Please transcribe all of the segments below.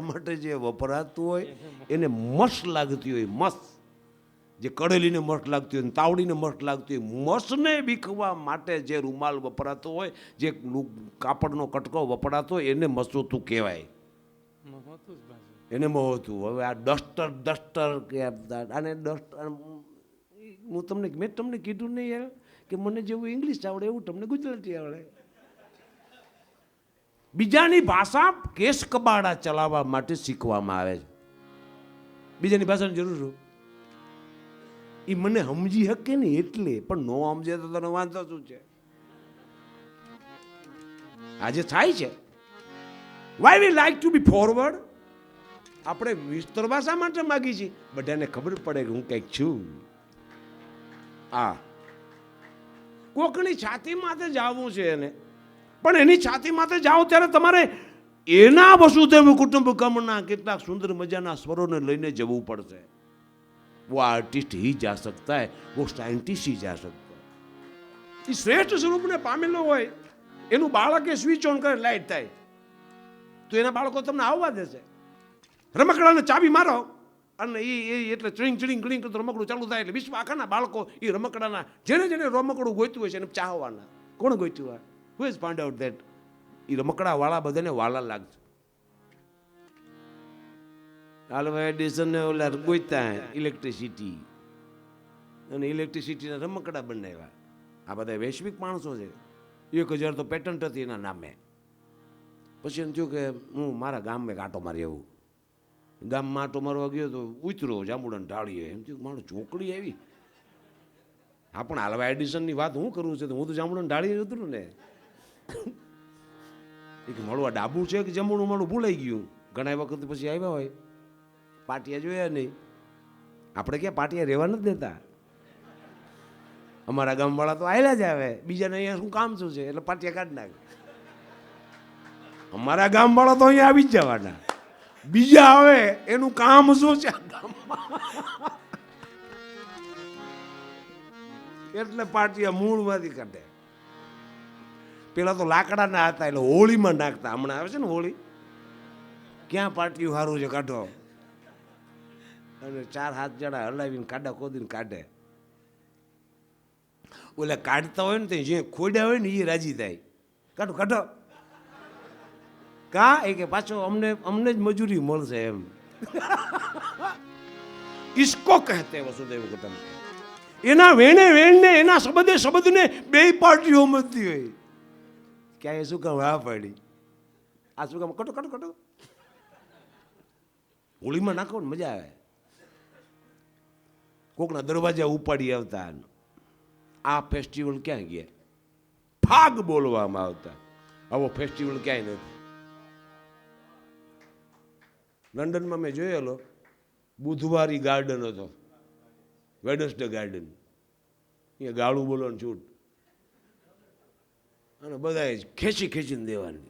માટે જે વપરાતું હોય એને મસ લાગતી હોય, મસ જે કડેલીને મસ લાગતી હોય, તાવડીને મસ લાગતી હોય, મસને બીખવા માટે જે રૂમાલ વપરાતો હોય, જે કાપડનો કટકો વપરાતો હોય એને મસોતું કહેવાય, એને મહોતું. હવે આ ડસ્ટર કે આને ડસ્ટર, મેં તમને કીધું નહીં યાર કે મને જેવું ઇંગ્લિશ આવડે એવું તમને ગુજરાતી આવડે. બીજાની ભાષા કેસ કબાડા ચલાવવા માટે શીખવામાં આવે છે. બીજાની ભાષાની જરૂર શું? એ મને સમજી શકે ને એટલે, પણ નો સમજે તો તને વાંધો શું છે? આજે થાય છે. Why we like to be forward. આપણે વિસ્તરવા શા માટે માગી છીએ? બધાને ખબર પડે કે હું કંઈક છું. કોકની છાતી માથે જાવું છે એને, પણ એની છાતી માથે જાઓ ત્યારે તમારે એના વસુધૈવ કુટુંબકમના કેટલાક સુંદર મજાના સ્વરોને લઈને જવું પડશે. वो आर्टिस्ट ही जा सकता है, वो साइंटिस्ट ही जा सकता है. એ શ્રેષ્ઠ સ્વરૂપને પામેલો હોય એનું બાળક એ સ્વિચ ઓન કરે લાઈટ થાય તો એના બાળકો તમને આવવા દેશે. રમકડાને ચાબી મારો અને એ એટલે ચડીંગ ચડીંગ ચડીંગ કરતો રમકડું ચાલુ થાય એટલે વિશ્વ આખાના બાળકો એ રમકડાના જેને જેને રમકડું ગોઈતું હોય છે એને ચાહવાના. કોણ ગોઈતું હોય? Who has find out that? એ રમકડા વાળા બધાને વાલા લાગશે. આલ્વા એડિસન ને ઓલા ગોઈતા ઇલેક્ટ્રિસિટી અને ઇલેક્ટ્રિસિટીના રમકડા બનાવ્યા. આ બધા વૈશ્વિક માણસો છે. 1000 તો પેટન્ટ હતી એના નામે. પછી એમ થયું કે હું મારા ગામમાં આટો મારી આવું. ગામમાં આટો મારવા ગયો તો ઉતરો જાંબુડાને ઢાળીએ. એમ થયું મારું ચોકડી આવી. હા, પણ આલ્વા એડિસનની વાત હું કરું છું તો હું તો જાંબુડાને ઢાળીએ ઉતરું ને. એક મળવા ડાબુ છે કે જમણું મારું ભૂલાઈ ગયું. ઘણા વખત પછી આવ્યા હોય, પાટિયા જોયા નહીં. આપણે ક્યાં પાટિયા રહેવા નથી દેતા. અમારા ગામવાળા તો આવેલા જ આવે, બીજાને અહીંયા શું કામ શું છે એટલે પાટિયા કાઢી નાખે. અમારા ગામવાળા તો અહીંયા આવી જ જવાના, બીજા આવે એનું કામ શું છે એટલે પાટિયા મૂળમાંથી કાઢે. પેલા તો લાકડાના હતા એટલે હોળીમાં નાખતા. હમણાં આવે છે ને હોળી, ક્યાં પાટિયું સારું છે કાઢો, અને 4-7 જણા હલાવીને કાઢા ખોદીને કાઢે. ઓલા કાઢતા હોય ને તે જે ખોડ્યા હોય ને એ રાજી થાય, કાઢો કાઢો. કા એ કે પાછો અમને જ મજૂરી મળશે એમ. ઈસકો કહેતે વસુદેવ કુટુંબ. એના વેણે વેણને એના શબ્દને બે પાર્ટીઓ મળતી હોય. ક્યાં એ શું કામ હા પાડી, આ શું કામ કટો કટો કટો. હોળીમાં નાખો ને મજા આવે. કોકના દરવાજા ઉપાડી આવતા. આ ફેસ્ટિવલ ક્યાં ગયા? ફાગ બોલવામાં આવતા. આવો ફેસ્ટિવલ ક્યાંય નથી. લંડનમાં મેં જોયેલો, બુધવારી ગાર્ડન હતો, વેડનસડે ગાર્ડન. અહીંયા ગાળું બોલવાનું છૂટ, અને બધાએ ખેંચી ખેંચીને દેવાની.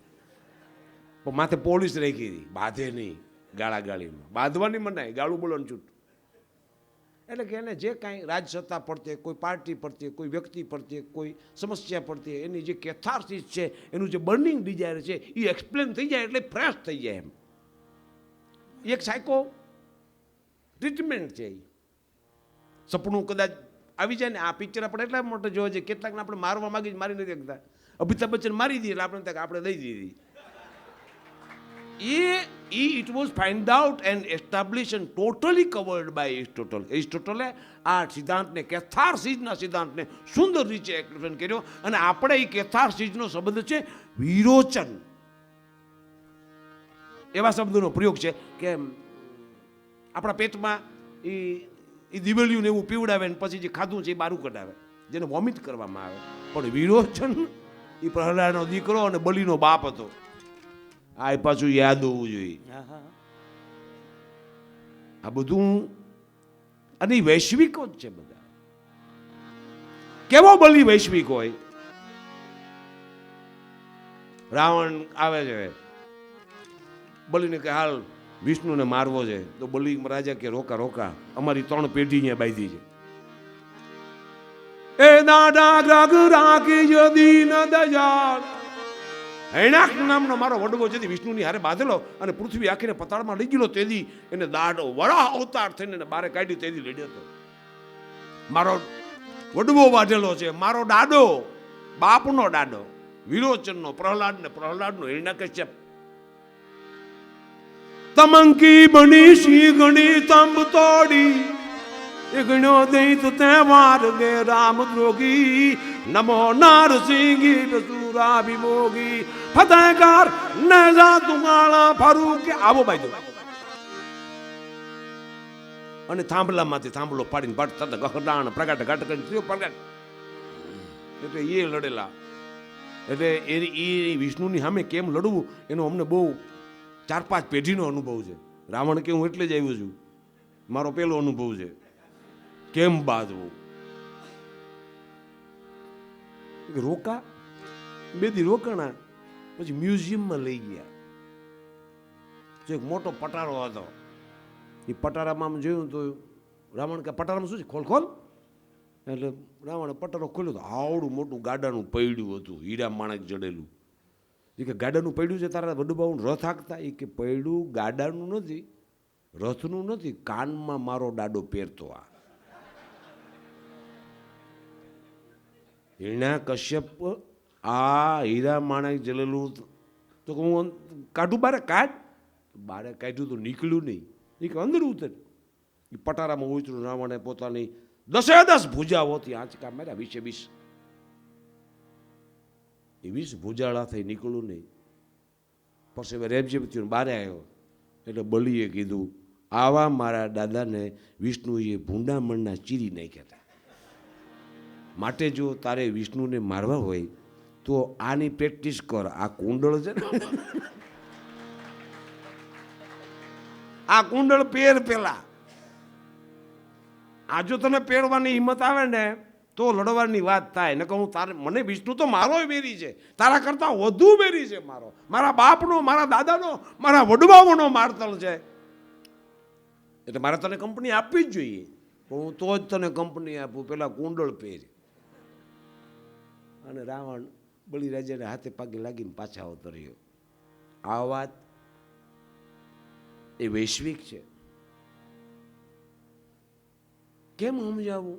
પણ માથે પોલીસ રાખી હતી, બાંધે નહીં. ગાળાગાળીમાં બાંધવાની મનાય, ગાળું બોલવાનું છૂટ. એટલે કે એને જે કાંઈ રાજસત્તા પ્રત્યે, કોઈ પાર્ટી પ્રત્યે, કોઈ વ્યક્તિ પ્રત્યે, કોઈ સમસ્યા પ્રત્યે એની જે કેથાર્સિસ છે, એનું જે બર્નિંગ ડિઝાયર છે એ એક્સપ્લેન થઈ જાય એટલે ફ્રેશ થઈ જાય. એમ એક સાયકો ટ્રીટમેન્ટ છે. સપનું કદાચ આવી જાય ને, આ પિક્ચર આપણે એટલા માટે જોવા છે, કેટલાકને આપણે મારવા માગી મારી નથી શકતા. અમિતાભ બચ્ચન મારી દીધી એટલે આપણે આપણે દઈ દીધી. It was found out and established and totally covered by Aristotle. એરિસ્ટોટલે આ સિદ્ધાંતને, કેથાર્સિસના સિદ્ધાંતને સુંદર રીતે એક્સપ્લેન કર્યો. અને આપણે એ કેથાર્સિસનો શબ્દ છે વિરોચન. એવા શબ્દનો પ્રયોગ છે કે આપણા પેટમાં એ દિવેલિયું એવું પીવડાવે ને પછી જે ખાધું છે એ બારું કઢાવે, જેને વોમિટ કરવામાં આવે. પણ વિરોચન એ પ્રહલાદનો દીકરો અને બલિનો બાપ હતો. આ પાછું યાદ હોવું જોઈએ. આ બધું અને વૈશ્વિકો જ છે બધા. કેવો બલિ વૈશ્વિક હોય. રાવણ આવે છે, બલિને કે હાલ વિષ્ણુને મારવો છે. તો બલિ રાજા કે રોકા રોકા, અમારી 3 પેઢી અહીંયા બાંધી છે. એ દાદા ગ્રગ રાખી દીન દયાળ હૈણાક નામનો મારો વડવો જેથી વિષ્ણુની હારે બાંધેલો અને પૃથ્વી આખીને પતાળમાં લઈ ગયેલો તેથી એને દાડો વડા અવતાર થઈને એને બારે કાઢી તેથી લડ્યો હતો. મારો વડવો બાંધેલો છે, મારો દાડો, બાપનો દાડો, વિરોચનનો, પ્રહલાદનો હિરણ્યકશ્યપ. તમંકી બની સી ગણી તંબ તોડી ગણ્યો દૈત તહેવાર ગે રામ દ્રોગી નમો નારસિંગી સુરા વિમોગી ફતેહકાર નેજા તુમાળા ફરૂક. આવો બાજુ અને થાંભલામાંથી થાંભલો પાડીને ભટ તત ગહડાણ પ્રગટ ઘટ કરી પ્રગટ એટલે એ લડેલા. એટલે એ વિષ્ણુની સામે કેમ લડવું એનો અમને બહુ 4-5 પેઢીનો અનુભવ છે. રાવણ કે હું એટલે જ આવ્યો છું, મારો પહેલો અનુભવ છે કેમ બાંધવું. રોકા 2 દી રોકાણા પછી મ્યુઝિયમમાં લઈ ગયા. એક મોટો પટારો હતો. એ પટારામાં આમ જોયું તો રાવણ કે પટારામાં શું છે, ખોલ ખોલ. એટલે રાવણે પટારો ખોલ્યો તો આવડું મોટું ગાડાનું પૈડું હતું, હીરા માણેક જડેલું. એ કે ગાડાનું પૈડું છે તારા વડુબાઉ રથ હાંકતા? એ કે પૈડું ગાડાનું નથી, રથનું નથી, કાનમાં મારો દાડો પહેરતો. આ હિરણ્યકશ્યપ આ હીરા માણેક જડેલું તો હું કાઢું બારે કાઢ. બારે કાઢ્યું તો નીકળ્યું નહીં. એ કે અંદર ઉતર. એ પટારામાં ઉતર્યું. રાવણે પોતાની 10 ભુજાઓથી આંચકા માર્યા, 20 એ 20 ભુજાળા થઈ નીકળ્યું નહીં. પછી હવે રેબજેબ થયું, બારે આવ્યો. એટલે બલીએ કીધું આવા મારા દાદાને વિષ્ણુએ ભૂંડામણના ચીરી નાખ્યા હતા. માટે જો તારે વિષ્ણુને મારવા હોય તો આની પ્રેક્ટિસ કર. આ કુંડળ છે ને, આ કુંડળ પહેર પેલા. આ જો તને પહેરવાની હિંમત આવે ને તો લડવાની વાત થાય. ને કહું તારે મને વિષ્ણુ તો મારો બેરી છે, તારા કરતાં વધુ બેરી છે મારો, મારા બાપનો, મારા દાદાનો, મારા વડવાઓનો મારતલ છે. એટલે મારે તને કંપની આપવી જ જોઈએ. હું તો જ તને કંપની આપું, પેલા કુંડળ પહેર. અને રાવણ બલિરાજાને હાથે પાગે લાગીને પાછા આવતો રહ્યો. આ વાત એ વૈશ્વિક છે. કેમ સમજાવું?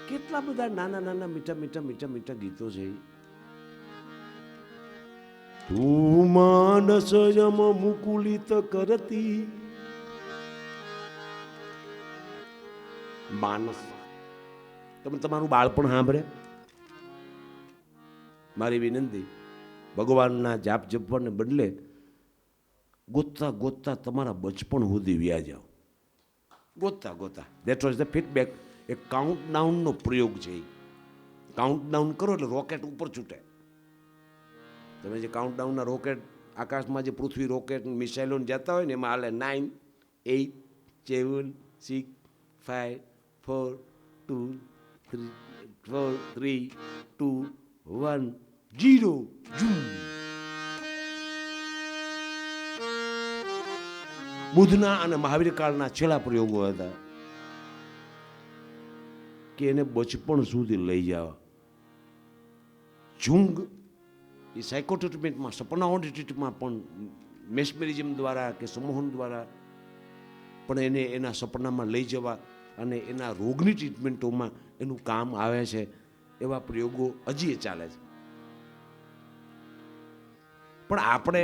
કેટલા બધા નાના નાના મીઠા ગીતો છે. તું માનસ યમ મુકુલિત કરતી. માનસ તમે તમારું બાળપણ સાંભળે. મારી વિનંતી, ભગવાનના જાપ જપવાને બદલે ગોતતા ગોતતા તમારા બચપણ સુધી વ્યા જાઓ. ગોતતા ગોતતા. That was the feedback. એ કાઉન્ટડાઉનનો પ્રયોગ છે. કાઉન્ટડાઉન કરો એટલે રોકેટ ઉપર છૂટે. તમે જે કાઉન્ટડાઉનના રોકેટ આકાશમાં જે પૃથ્વી રોકેટ મિસાઇલો જતા હોય ને એમાં હાલે 9, 8, 7, 6, 5, 4, 2, 3, 2, 1, 0. બુદ્ધના અને મહાવીર કાળના છેલ્લા પ્રયોગો હતા કે એને બચપણ સુધી લઈ જવા. જુંગ એ સાયકોટ્રીટમેન્ટમાં, સપનાઓની ટ્રીટમાં પણ મેસ્મેરિઝમ દ્વારા કે સમોહન દ્વારા પણ એને એના સપનામાં લઈ જવા અને એના રોગની ટ્રીટમેન્ટોમાં એનું કામ આવે છે. એવા પ્રયોગો હજી એ ચાલે છે. પણ આપણે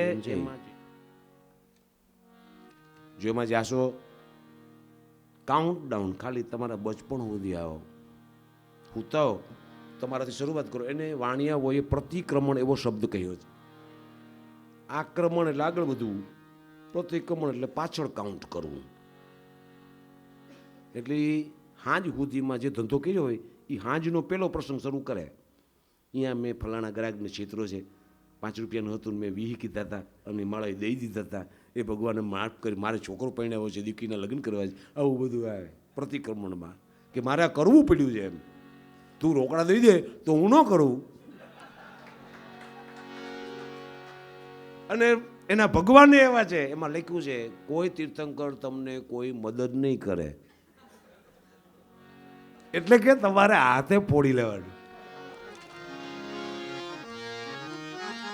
જેમાં જાશો કાઉન્ટડાઉન, ખાલી તમારા બચપણ સુધી આવો, હુતાઓ, તમારાથી શરૂઆત કરો. એને વાણિયાઓએ પ્રતિક્રમણ એવો શબ્દ કહ્યો છે. આક્રમણ એટલે આગળ વધવું, પ્રતિક્રમણ એટલે પાછળ કાઉન્ટ કરવું. એટલે હાંજ સુધીમાં જે ધંધો કર્યો હોય એ હાંજનો પહેલો પ્રસંગ શરૂ કરે. અહીંયા મેં ફલાણા ગ્રાહકને છેતરો છે, 5 રૂપિયાનું હતું, મેં 20 કીધા હતા અને માળાએ દઈ દીધા હતા. એ ભગવાને માફ કરી, મારે છોકરો પરણાવ્યો છે, દીકરીના લગ્ન કરવા છે. આવું બધું આવે પ્રતિક્રમણમાં કે મારે આ કરવું પડ્યું છે. એમ તું રોકડા દઈ દે તો હું ન કરું. અને એના ભગવાન એવા છે, એમાં લખ્યું છે કોઈ તીર્થંકર તમને કોઈ મદદ નહીં કરે, એટલે કે તમારે હાથે ફોડી લેવાનું.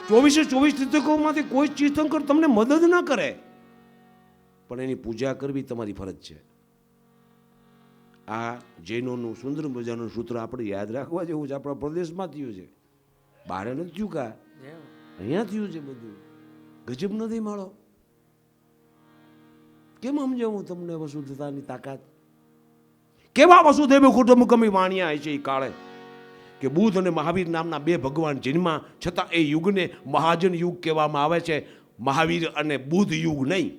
24 તીર્થંકરોમાંથી કોઈ તીર્થંકર તમને મદદ ના કરે, પણ એની પૂજા કરવી તમારી ફરજ છે. આ જૈનોનું સુંદર મજાનું સૂત્ર આપણે યાદ રાખવા જેવું છે. આપણા પ્રદેશમાં થયું છે, બહાર નથી થયું, કા અહીંયા થયું છે બધું. ગજબ નથી માળો? કેમ સમજાવું તમને વસુધતાની તાકાત? કેવા વસુદેવ કુટુંબકમી વાણિયા છે એ કાળે કે બુદ્ધ અને મહાવીર નામના બે ભગવાન જન્મા, છતાં એ યુગને મહાજન યુગ કહેવામાં આવે છે, મહાવીર અને બુદ્ધ યુગ નહીં.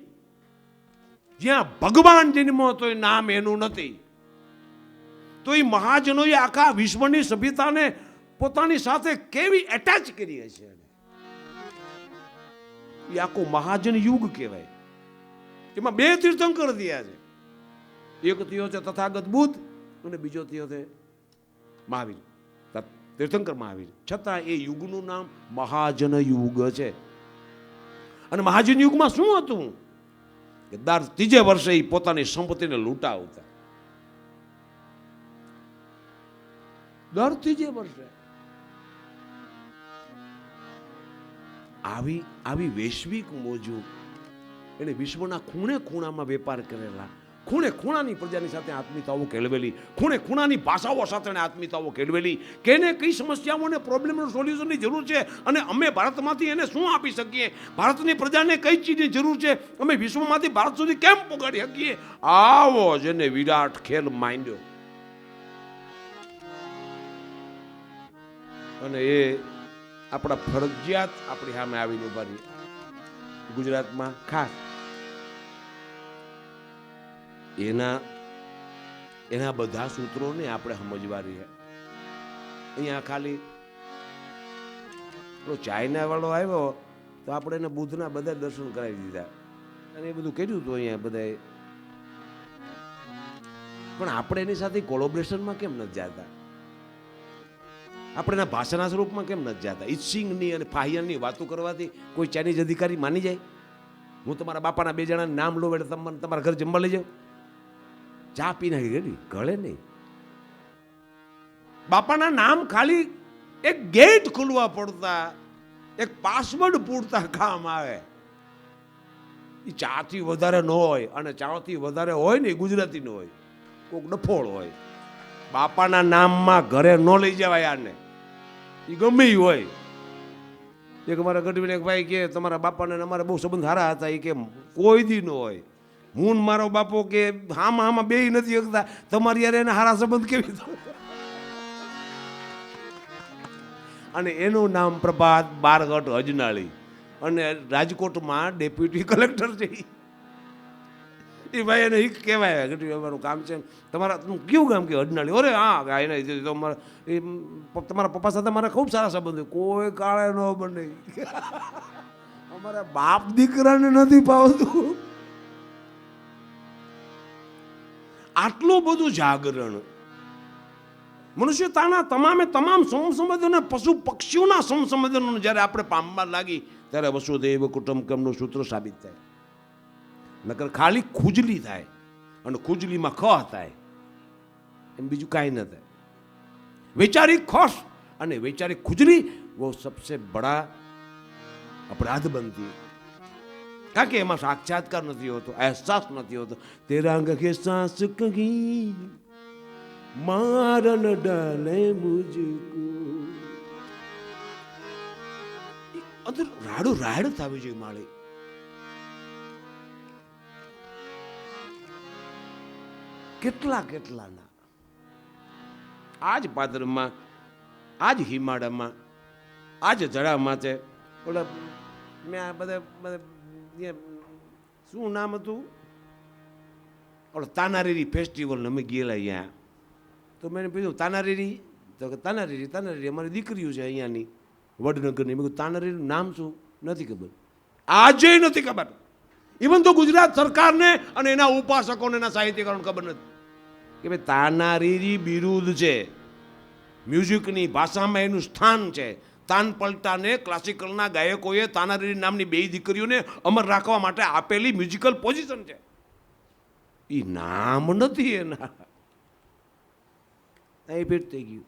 જ્યાં ભગવાન જન્મો તો એ નામ એનું નથી, તો એ મહાજનોએ આખા વિશ્વની સભ્યતાને પોતાની સાથે કેવી એટેચ કરી હશે. એ આખો મહાજન યુગ કહેવાય. એમાં બે તીર્થંકર થયા છે, એક થયો છે તથાગત બુદ્ધ અને બીજો થયો છે મહાવીર, તીર્થંકર મહાવીર. છતાં એ યુગનું નામ મહાજન યુગ છે. અને મહાજન યુગમાં શું હતું કે દર 3 વર્ષે એ પોતાની સંપત્તિને લૂંટાવતા. દર 3 વર્ષે આવી વૈશ્વિક મોજો એને વિશ્વના ખૂણે ખૂણામાં વેપાર કરેલા, ખૂણે ખૂણાની પ્રજાની સાથે આત્મીયતાઓ કેળવેલી, ખૂણે ખૂણાની ભાષાઓ સાથે આત્મીયતાઓ કેળવેલી, કેને કઈ સમસ્યાઓને પ્રોબ્લેમનું સોલ્યુશનની જરૂર છે અને અમે ભારતમાંથી એને શું આપી શકીએ, ભારતની પ્રજાને કઈ ચીજની જરૂર છે, અમે વિશ્વમાંથી ભારત સુધી કેમ પહોંચાડી શકીએ. આવો જેને વિરાટ ખેલ માંડ્યો. અને એ આપણા ફરજિયાત આપણી સામે આવીને ઉભા રહી. ગુજરાતમાં ખાસ એના બધા સૂત્રોને આપણે સમજવા રહીએ. અહીંયા ખાલી ચાઇના વાળો આવ્યો તો આપણે એને બુદ્ધના બધા દર્શન કરાવી દીધા અને એ બધું કર્યું હતું અહીંયા બધાએ. પણ આપણે એની સાથે કોલોબ્રેશનમાં કેમ નથી જતા? આપણે એના ભાષાના સ્વરૂપમાં કેમ નથી જતા? ઈત્સિંગની અને ફાહિયાનની વાતો કરવાથી કોઈ ચાઇનીઝ અધિકારી માની જાય? હું તમારા બાપાના 2 જણાના નામ લો એટલે તમને તમારા ઘર જમવા લઈ જાઉં? ચા પી નાખી ગઈ ગળે નહીં. બાપાના નામ ખાલી એક ગેટ ખોલવા પડતા, એક પાસવર્ડ પૂરતા કામ આવે. એ ચાથી વધારે ન હોય, અને ચાથી વધારે હોય ને ગુજરાતી ન હોય, કોઈક ડફોળ હોય. બાપાના નામમાં ઘરે ન લઈ જવાય આને, એ ગમે હોય. એક અમારા ગઢવીને એક ભાઈ કે તમારા બાપાને અમારે બહુ સંબંધ સારા હતા, એ કે કોઈ દી ન હોય. હું મારો બાપો કે હામાં બે નથી શકતા, તમારી યાર એને સારા સંબંધ કેવી રીતે? અને એનું નામ પ્રભાત બારગઢ અજનાળી, અને રાજકોટમાં ડેપ્યુટી કલેક્ટર છે. એ ભાઈ એને એક કહેવાય ગઢવી અમારું કામ છે, તમારા કેવું કામ કે અજનાળી? અરે હા, એને તમારા પપ્પા સાથે મારા ખૂબ સારા સંબંધ. કોઈ કાળે ન બને. અમારા બાપ દીકરાને નથી પાવતું. આટલું બધું જાગરણ મનુષ્યતાના તમામ સમસંવેદનો, પશુ પક્ષીઓના સમસંવેદનો જ્યારે આપણે પામવા લાગી ત્યારે વસુધૈવ કુટુંબકમનું સૂત્ર સાબિત થાય. નકર ખાલી ખુજલી થાય, અને ખુજલીમાં ખ થાય, એમ બીજું કાંઈ ન થાય. વૈચારિક ખોશ અને વૈચારિક ખુજલી वो सबसे बड़ा अपराध बनती है, કારણ કે એમાં સાક્ષાત્કાર નથી હોતો, અહેસાસ નથી હોતો. તેરા અંગ કે સાસ કહી મારન ડાલે મુझको, અંદર રાડું રાડ થવી જોઈએ માળી. કેટલાના આજ પાદરમાં, આજ હિમાડામાં, આજ જડામાં છે. ઓલા મેં આ બધા શું નામ હતું, ઓલા તાનારીરી ફેસ્ટિવલ અમે ગયેલા અહીંયા. તો મેં પૂછ્યું તાનારીરી, તો કે તાનારીરી અમારી દીકરીઓ છે અહીંયાની વડનગરની. મેં કહ્યું તાનારીરીનું નામ શું? નથી ખબર, આજે નથી ખબર. ઇવન તો ગુજરાત સરકારને અને એના ઉપાસકોને એના સાહિત્યકારોને ખબર નથી કે ભાઈ તાનારીરી બિરુદ છે, મ્યુઝિકની ભાષામાં એનું સ્થાન છે. તાન પલટાને ક્લાસિકલના ગાયકોએ તાનારીરી નામની 2 દીકરીઓને અમર રાખવા માટે આપેલી મ્યુઝિકલ પોઝિશન છે. એ નામ નથી એના. એ ભેટ થઈ ગયું.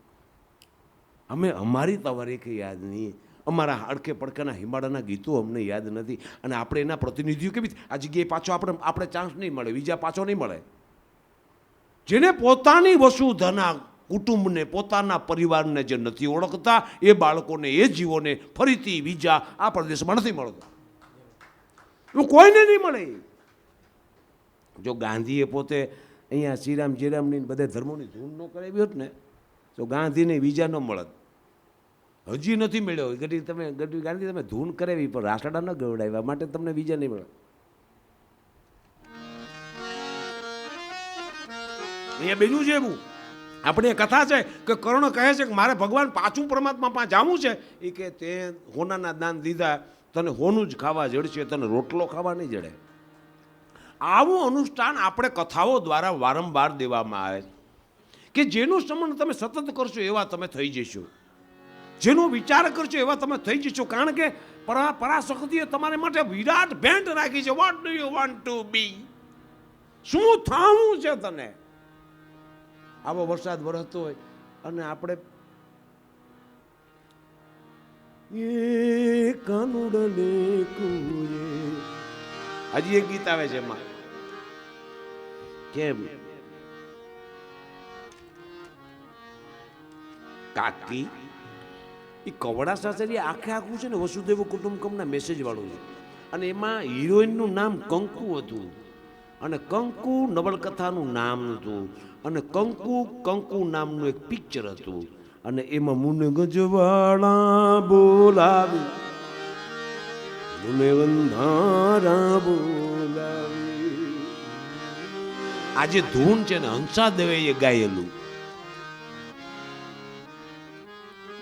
અમે અમારી તમારી કંઈ યાદ નહીં. અમારા હડકે પડકાના હિમાલયના ગીતો અમને યાદ નથી. અને આપણે એના પ્રતિનિધિઓ કેવી આ જગ્યાએ પાછો આપણે ચાન્સ નહીં મળે, બીજા પાછો નહીં મળે. જેને પોતાની વસુધના કુટુંબને, પોતાના પરિવારને જે નથી ઓળખતા એ બાળકોને, એ જીવોને ફરીથી બીજા આ પ્રદેશમાં નથી મળતા. એવું કોઈને નહીં મળે. જો ગાંધીએ પોતે અહીંયા શ્રીરામ જયરામની બધા ધર્મોની ધૂન ન કરાવી હોત ને તો ગાંધીને બીજા ન મળત. હજી નથી મળ્યો. ગાંધી તમે ધૂન કરાવી પણ રાસડા ન ગવડાવ્યા માટે તમને બીજા નહીં મળે. અહીંયા બેનું છે એવું. આપણે કથા છે કે કર્ણ કહે છે કે મારે ભગવાન પાછું પરમાત્મા પાસે જાવું છે. એ કે તે હોનાના દાન દીધા, તને હોનું જ ખાવા જડશે, તને રોટલો ખાવા નહીં જડે. આવું અનુષ્ઠાન આપણે કથાઓ દ્વારા વારંવાર દેવામાં આવે કે જેનું સ્મરણ તમે સતત કરશો એવા તમે થઈ જશો, જેનો વિચાર કરશો એવા તમે થઈ જશો. કારણ કે પરાશક્તિએ તમારે માટે વિરાટ ભેટ રાખી છે. What do you want to be? શું થવું છે તને? આવો વરસાદ વરસતો હોય અને આપણે એ કાનુડલે કુએ, હજી એક ગીત આવે છે એમાં કેમ કાકી એ કવડા સાસરી આખે આખું છે ને વસુદેવ કુટુંબકમના મેસેજ વાળું છે. અને એમાં હિરોઈનનું નામ કંકુ હતું અને કંકુ નવલકથાનું નામ હતું અને કંકુ નામનું એક પિક્ચર હતું. અને એમાં મુને ગજવાળા બોલાવી, મુને વંધારા બોલાવી. આ જે ધૂન છે ને હંસાદેવે એ ગાયેલું.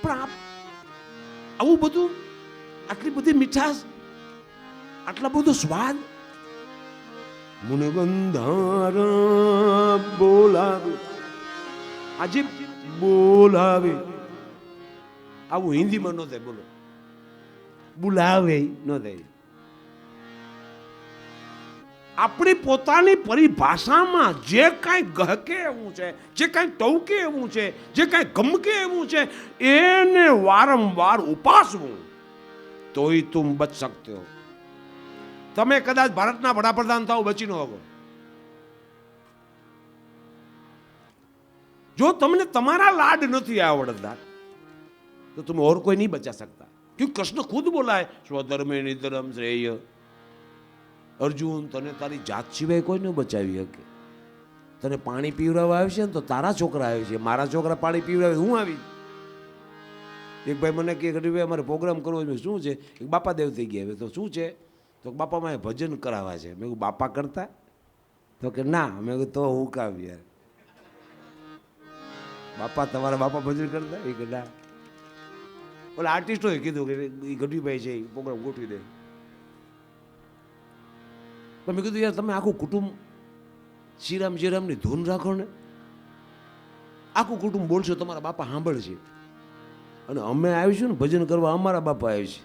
પણ આવું બધું, આટલી બધી મીઠાશ, આટલા બધો સ્વાદ, મુને બંધારા બોલાવે, આજે બોલાવે. આવું હિન્દીમાં ન થાય. બોલો, બોલાવે ન થાય. આપણી પોતાની પરિભાષામાં જે કાંઈ ગહકે એવું છે, જે કાંઈ ટવકે એવું છે, જે કાંઈ ગમકે એવું છે, એને વારંવાર ઉપાસવું તોય તુમ બચ શકતે હો. તમે કદાચ ભારતના વડાપ્રધાન થાવ, બચી ન શકો. જો તમને તમારા લાડ નથી આવડતા તો તમે ઓર કોઈ નહીં બચા શકતા. ક્योंकि કૃષ્ણ ખુદ બોલાય સ્વધર્મે નિધર્મ શ્રેય. અર્જુન, તને તારી જાત સિવાય કોઈ ન બચાવી શકે. તને પાણી પીવડાવવા આવશે ને તો તારા છોકરા આવે છે, મારા છોકરા પાણી પીવડાવે હું આવી. એક ભાઈ મને કે ભાઈ અમારે પ્રોગ્રામ કરવો છે. શું છે? એક બાપા દેવ થઈ ગયા. તો શું છે? તો બાપામાં ભજન કરાવવા છે. મેં કહ્યું બાપા કરતા? તો કે ના. મેં કહ્યું તો હું કામ યાર, બાપા તમારા બાપા ભજન કરતા? એ કે ના. ઓલા આર્ટિસ્ટોએ કીધું કે એ ગઢવીભાઈ છે, એ પ્રોગ્રામ ગોઠવી દે. પણ મેં કીધું યાર તમે આખું કુટુંબ શ્રીરામ જયરામની ધૂન રાખો ને, આખું કુટુંબ બોલશો, તમારા બાપા સાંભળશે. અને અમે આવીશું ને ભજન કરવા, અમારા બાપા આવશે.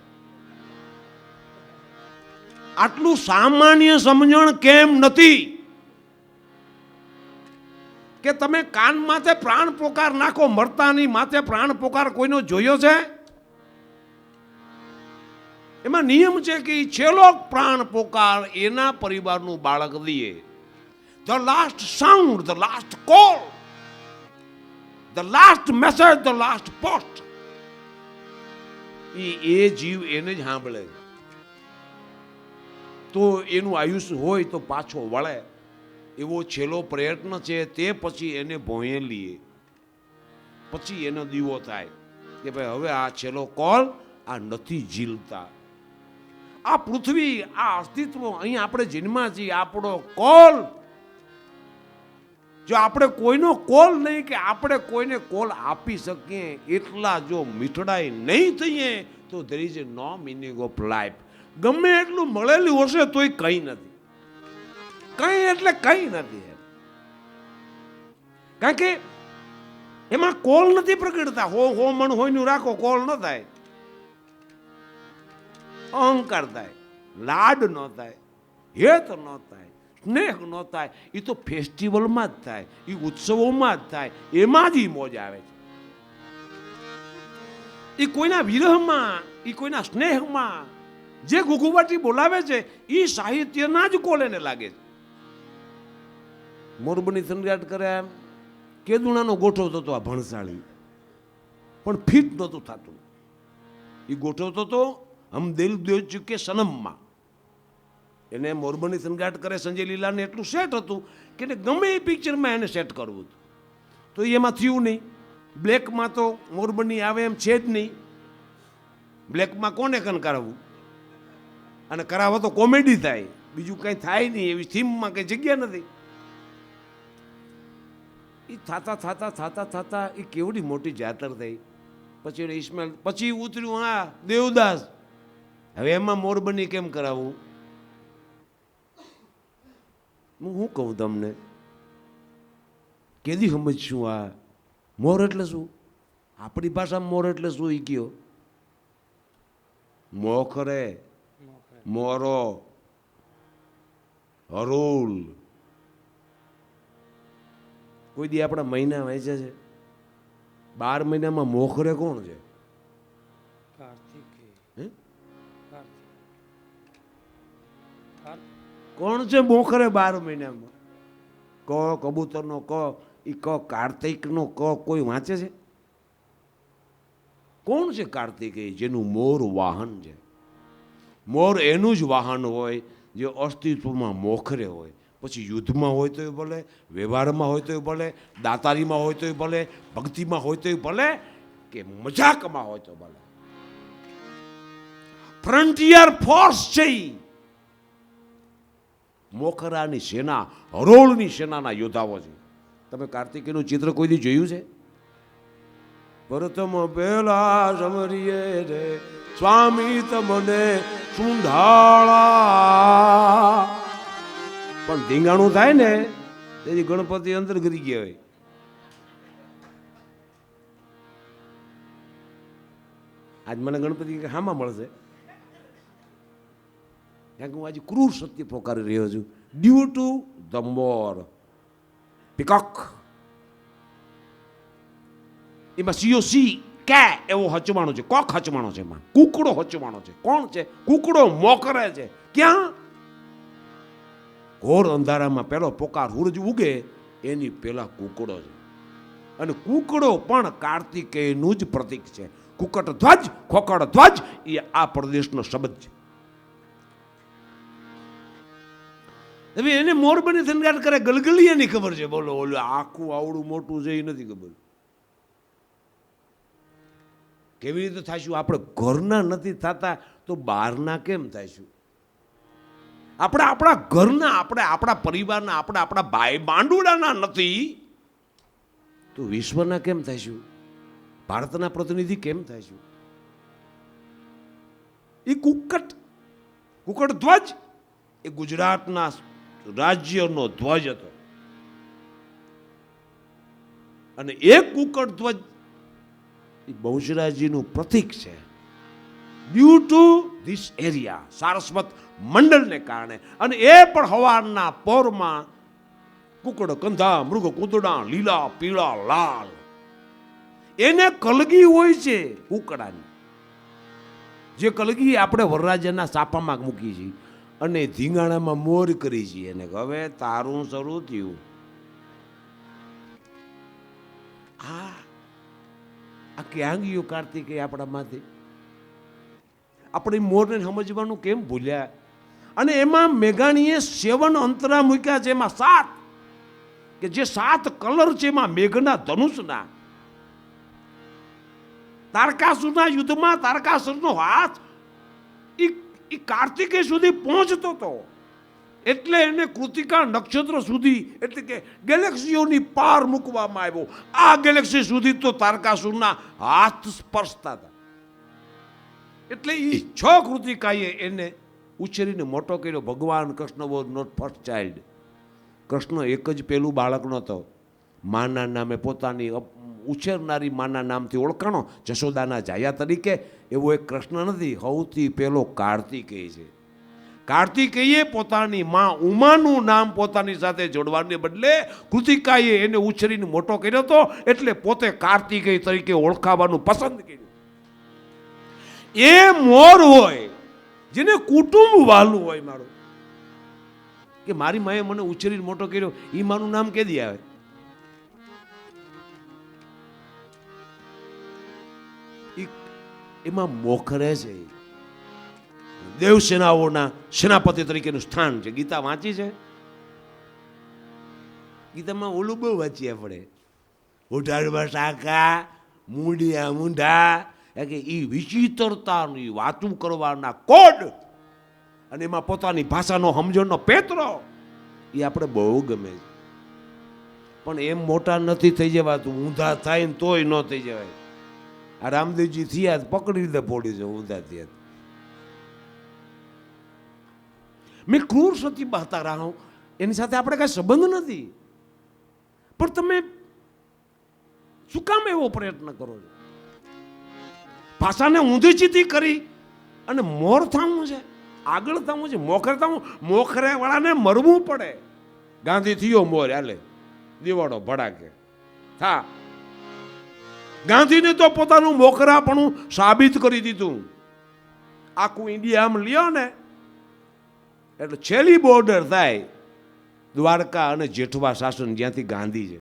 આટલું સામાન્ય સમજણ કેમ નથી કે તમે કાન માથે પ્રાણ પોકાર નાખો, મરતાની માથે પ્રાણ પોકાર કોઈનો જોયો છે? એમાં નિયમ છે કે છેલ્લો પ્રાણ પોકાર એના પરિવારનું બાળક દે. The last sound, the last call, the last message, the last post, એ જીવ એને જ સાંભળે. તો એનું આયુષ્ય હોય તો પાછો વળે એવો છેલ્લો પ્રયત્ન છે. તે પછી એને ભોંયે લીએ, પછી એનો દીવો થાય કે ભાઈ હવે આ છેલ્લો કોલ, આ નથી ઝીલતા. આ પૃથ્વી, આ અસ્તિત્વ, અહીં આપણે જન્મા છીએ, આપણો કોલ. જો આપણે કોઈનો કોલ નહીં કે આપણે કોઈને કોલ આપી શકીએ એટલા જો મીઠડાઈ નહીં થઈએ તો there is no meaning of life. ગમે એટલું મળેલું હશે તોય કંઈ નથી. કંઈ એટલે કંઈ નથી. કારણ કે એમાં કોલ નથી પ્રગટતા. હો મણ હોયનું રાખો, કોલ ન થાય. અહંકાર થાય, લાડ ન થાય, હેત ન થાય, સ્નેહ ન થાય. એ તો ફેસ્ટિવલમાં જ થાય, એ ઉત્સવોમાં જ થાય, એમાં જ એ મોજ આવે છે. એ કોઈના વિરહમાં, એ કોઈના સ્નેહમાં જે ઘૂઘુવાટી બોલાવે છે એ સાહિત્યના જ કોલ એને લાગે છે. મોરબની સંગાટ કરે એમ કેદુણાનો ગોઠવતો હતો આ ભણસાળી, પણ ફિટ નહોતું થતું. એ ગોઠવતો હતો હમ દિલ દે ચૂકે સનમમાં. એને મોરબની સંગાટ કરે સંજય લીલાને એટલું સેટ હતું કે એને ગમે એ પિક્ચરમાં એને સેટ કરવું હતું. તો એમાં થયું નહીં. બ્લેકમાં તો મોરબની આવે એમ છે જ નહીં. બ્લેકમાં કોને કરાવવું, અને કરાવો તો કોમેડી થાય, બીજું કંઈ થાય નહીં. એવી થીમમાં કંઈ જગ્યા નથી. એ થાતા થાતા થાતા થાતા એ કેવડી મોટી જાતર થઈ. પછી એને ઇસ્માઇલ, પછી ઉતર્યું હા દેવદાસ. હવે એમાં મોરબની કેમ કરાવવું? હું શું કહું તમને, કેદી સમજશું આ મોર એટલે શું? આપણી ભાષામાં મોર એટલે શું એ કયો? મોખરે, મોરો, હરોલ. કોઈ દી આપણા મહિના વાંચે છે? 12 મહિનામાં મોખરે કોણ છે? કોણ છે મોખરે 12 મહિનામાં? ક કબૂતરનો ક, એ ક કાર્તિકનો ક કોઈ વાંચે છે? કોણ છે કાર્તિકેય જેનું મોર વાહન છે? મોર એનું જ વાહન હોય જે અસ્તિત્વમાં મોખરે હોય. પછી યુદ્ધમાં હોય તોય ભલે, વ્યવહારમાં હોય તોય ભલે, દાતારીમાં હોય તોય ભલે, ભક્તિમાં હોય તોય ભલે, કે મજાકમાં હોય તો ભલે. ફ્રન્ટિયર ફોર્સ છે મોખરાની સેના, હરોળની સેનાના યોદ્ધાઓ છે. તમે કાર્તિકેયનું ચિત્ર કોઈ દી જોયું છે? પ્રથમ પેલા સમરીએ રે સ્વામી તમને સુંઢાળા. પણ ધીંગાણું થાય ને તેથી ગણપતિ અંદર ગરી ગયા હોય. આજ મને ગણપતિ હામાં મળશે, કારણ કે હું આજે ક્રૂર સત્ય પોકારી રહ્યો છું. ડ્યુ ટુ ધ મોર, પીકોક. એમાં સીઓસી કે એવો હચવાણો છે, કોક હચવાણો છે, એમાં કુકડો હચવાણો છે. કોણ છે? કુકડો મોકરે છે. ક્યાં? ઘોર અંધારામાં પેલો પોકાર સૂરજ ઉગે એની પેલા કુકડો છે. અને કુકડો પણ કાર્તિકેયનું જ પ્રતીક છે. કુકટ ધ્વજ, ખોકડ ધ્વજ એ આ પ્રદેશનો શબ્દ છે. હવે એને મોરબની સંગાટ કરે ગલગલિયાની ખબર છે. બોલો, ઓલું આખું આવડું મોટું છે એ નથી ખબર. કેવી રીતે થાશું? આપણે ઘરના નથી થતા તો બહારના કેમ થાશું? આપણે આપણા ઘરના, આપણે આપણા પરિવારના, આપણે આપણા ભાઈ બાંડુડાના નથી તો વિશ્વના કેમ થાશું? ભારતના પ્રતિનિધિ કેમ થાશું? એ કુકટ ધ્વજ એ ગુજરાતના રાજ્યનો ધ્વજ હતો. અને એ કુકટ ધ્વજ એ બહુચરાજીનું પ્રતીક છે. ડ્યુ ટુ ધીસ એરિયા, સારસ્વત મંડળને કારણે. અને એ પણ હવારના પોરમાં કુકડ, કંધા, મૃગ, કૂતડા, લીલા, પીળા, લાલ. એને કલગી હોય છે કુકડાની. જે કલગી આપણે વરરાજાના સાપામાં મૂકી છીએ અને ધીંગાણામાં મોર કરી છીએ. એને હવે તારું શરૂ થયું. આ ક્યાં ગયું કાર્તિકેય આપણામાંથી? આપણે મોરને સમજવાનું કેમ ભૂલ્યા? અને એમાં મેઘાણીએ 7 અંતરા મૂક્યા છે. એમાં 7 કે જે 7 કલર છે એમાં મેઘના ધનુષના. તારકાસુરના યુદ્ધમાં તારકાસુરનો હાથ એ કાર્તિકેય સુધી પહોંચતો હતો. એટલે એને કૃતિકા નક્ષત્ર સુધી, એટલે કે ગેલેક્સીઓની પાર મૂકવામાં આવ્યો. આ ગેલેક્સી સુધી તો તારકાસુરના હાથ સ્પર્શતા હતા. એટલે એ 6 કૃતિકાએ એને ઉછેરીને મોટો કર્યો. ભગવાન Krishna was not first child. Krishna એક જ પેલું બાળક નહોતો. માના નામે પોતાની ઉછેરનારી માના નામથી ઓળખાણો, જશોદાના જાયા તરીકે. એવો એક કૃષ્ણ નથી, સૌથી પહેલો કાર્તિકેય છે. કાર્તિકેયે પોતાની માં ઉમાનું નામ પોતાની સાથે જોડવાને બદલે કૃતિકાએ એને ઉછેરીને મોટો કર્યો હતો, એટલે પોતે કાર્તિકેય તરીકે ઓળખાવાનું પસંદ કર્યું. એ મોર હોય જેને કુટુંબ વાલું હોય મારું, કે મારી માએ મને ઉછેરીને મોટો કર્યો, એ મારું નામ કેદી આવે? એમાં મોખરે છે. દેવસેનાઓના સેનાપતિ તરીકેનું સ્થાન છે. ગીતા વાંચી છે? ગીતામાં ઓલું બહુ વાંચીએ આપણે, ઉઢાડવા શાખા મૂંડિયા મૂંઢા, કે એ વિચિત્રતાની વાતું કરવાના કોડ, અને એમાં પોતાની ભાષાનો સમજણનો પેતરો, એ આપણે બહુ ગમે છે. પણ એમ મોટા નથી થઈ જવાતું, ઊંધા થાય ને તોય ન થઈ જવાય. આ રામદેવજી થયા પકડી રીતે પોડી છે ઊંધા થયા. મેં ક્રૂર સતી બહતા રહા હું, એની સાથે આપણે કાંઈ સંબંધ નથી, પણ તમે શું કામ એવો પ્રયત્ન કરો છો? ભાષાને ઊંધી ચીતી કરી અને મોર થવું છે, આગળ થવું છે, મોખરે થવું. મોખરે વાળાને મરવું પડે. ગાંધી થયો મોર, હાલે દિવાળો ભડાકે થા. ગાંધીને તો પોતાનું મોખરાપણું સાબિત કરી દીધું. આખું ઇન્ડિયા આમ લ્યો ને એટલે છેલ્લી બોર્ડર થાય દ્વારકા અને જેઠવા શાસન, જ્યાંથી ગાંધી છે.